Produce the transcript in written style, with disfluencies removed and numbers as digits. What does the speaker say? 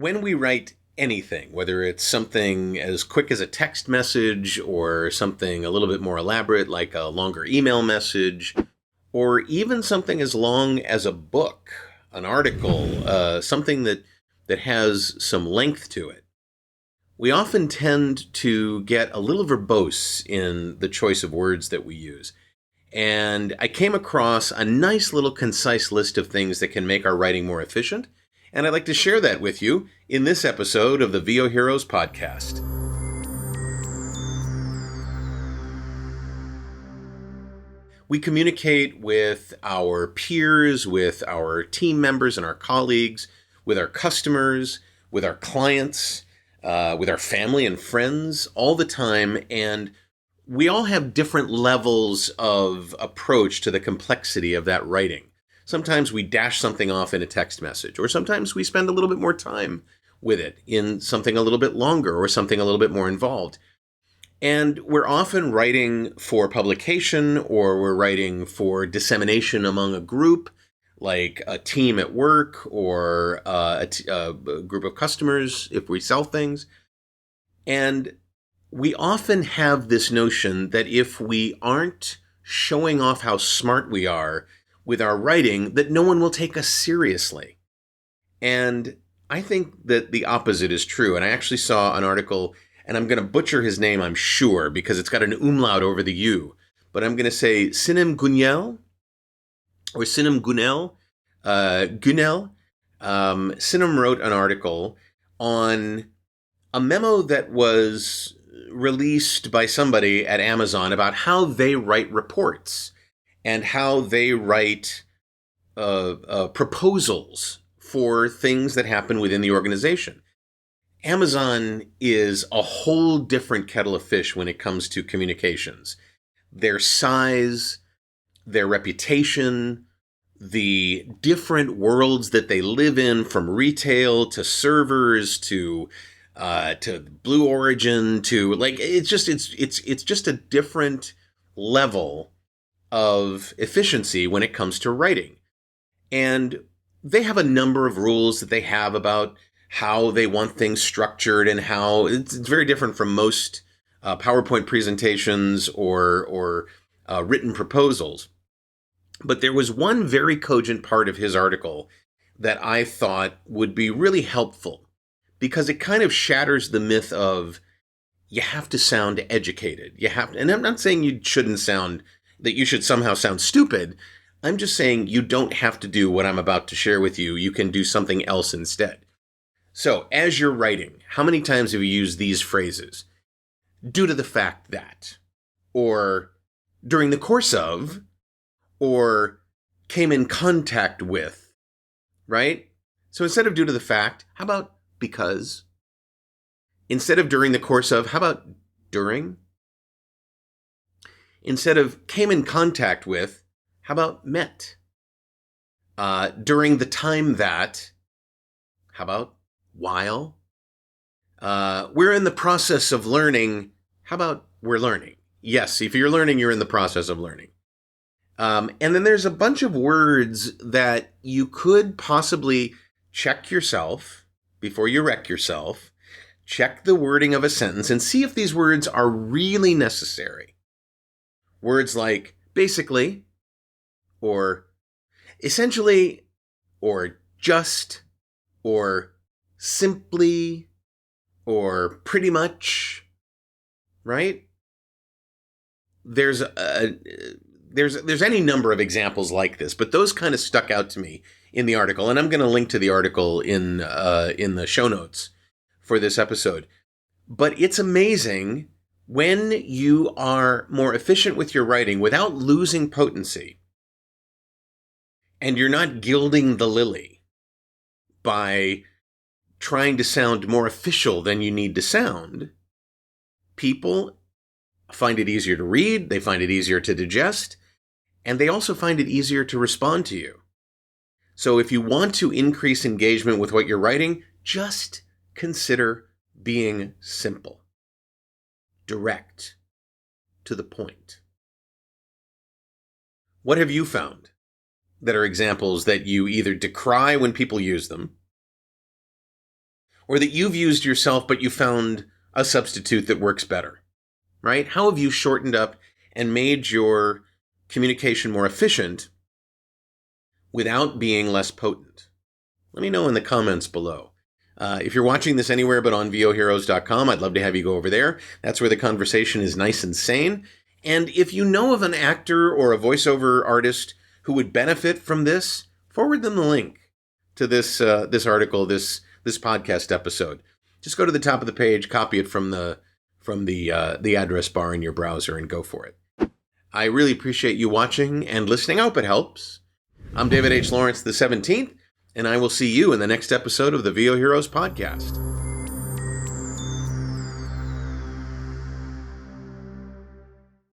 When we write anything, whether it's something as quick as a text message or something a little bit more elaborate like a longer email message, or even something as long as a book, an article, something that has some length to it, we often tend to get a little verbose in the choice of words that we use. And I came across a nice little concise list of things that can make our writing more efficient. And I'd like to share that with you in this episode of the VO Heroes podcast. We communicate with our peers, with our team members and our colleagues, with our customers, with our clients, with our family and friends all the time. And we all have different levels of approach to the complexity of that writing. Sometimes we dash something off in a text message, or sometimes we spend a little bit more time with it in something a little bit longer or something a little bit more involved. And we're often writing for publication, or we're writing for dissemination among a group, like a team at work or a group of customers if we sell things. And we often have this notion that if we aren't showing off how smart we are with our writing, that no one will take us seriously. And I think that the opposite is true. And I actually saw an article, and I'm going to butcher his name, I'm sure, because it's got an umlaut over the U. But I'm going to say Sinem Gunnell, or Sinem Gunnell. Gunnell. Sinem wrote an article on a memo that was released by somebody at Amazon about how they write reports and how they write proposals for things that happen within the organization. Amazon is a whole different kettle of fish when it comes to communications. Their size, their reputation, the different worlds that they live in, from retail to servers to Blue Origin to it's just a different level of efficiency when it comes to writing. And they have a number of rules that they have about how they want things structured, and how it's very different from most PowerPoint presentations or written proposals. But there was one very cogent part of his article that I thought would be really helpful, because it kind of shatters the myth of you have to sound educated. And I'm not saying that you should somehow sound stupid. I'm just saying you don't have to do what I'm about to share with you. You can do something else instead. So, as you're writing, how many times have you used these phrases? Due to the fact that, or during the course of, or came in contact with, right? So instead of due to the fact, how about because? Instead of during the course of, how about during? Instead of came in contact with, how about met? During the time that, how about while? We're in the process of learning, how about we're learning? Yes, if you're learning, you're in the process of learning. And then there's a bunch of words that you could possibly check yourself before you wreck yourself. Check the wording of a sentence and see if these words are really necessary. Words like basically, or essentially, or just, or simply, or pretty much, right? There's any number of examples like this, but those kind of stuck out to me in the article, and I'm going to link to the article in the show notes for this episode. But it's amazing when you are more efficient with your writing without losing potency, and you're not gilding the lily by trying to sound more official than you need to sound. People find it easier to read, they find it easier to digest, and they also find it easier to respond to you. So if you want to increase engagement with what you're writing, just consider being simple, direct, to the point. What have you found that are examples that you either decry when people use them, or that you've used yourself, but you found a substitute that works better, right? How have you shortened up and made your communication more efficient without being less potent? Let me know in the comments below. If you're watching this anywhere but on voheroes.com, I'd love to have you go over there. That's where the conversation is nice and sane. And if you know of an actor or a voiceover artist who would benefit from this, forward them the link to this article, this podcast episode. Just go to the top of the page, copy it from the address bar in your browser, and go for it. I really appreciate you watching and listening. I hope it helps. I'm David H. Lawrence the 17th, and I will see you in the next episode of the VO Heroes podcast.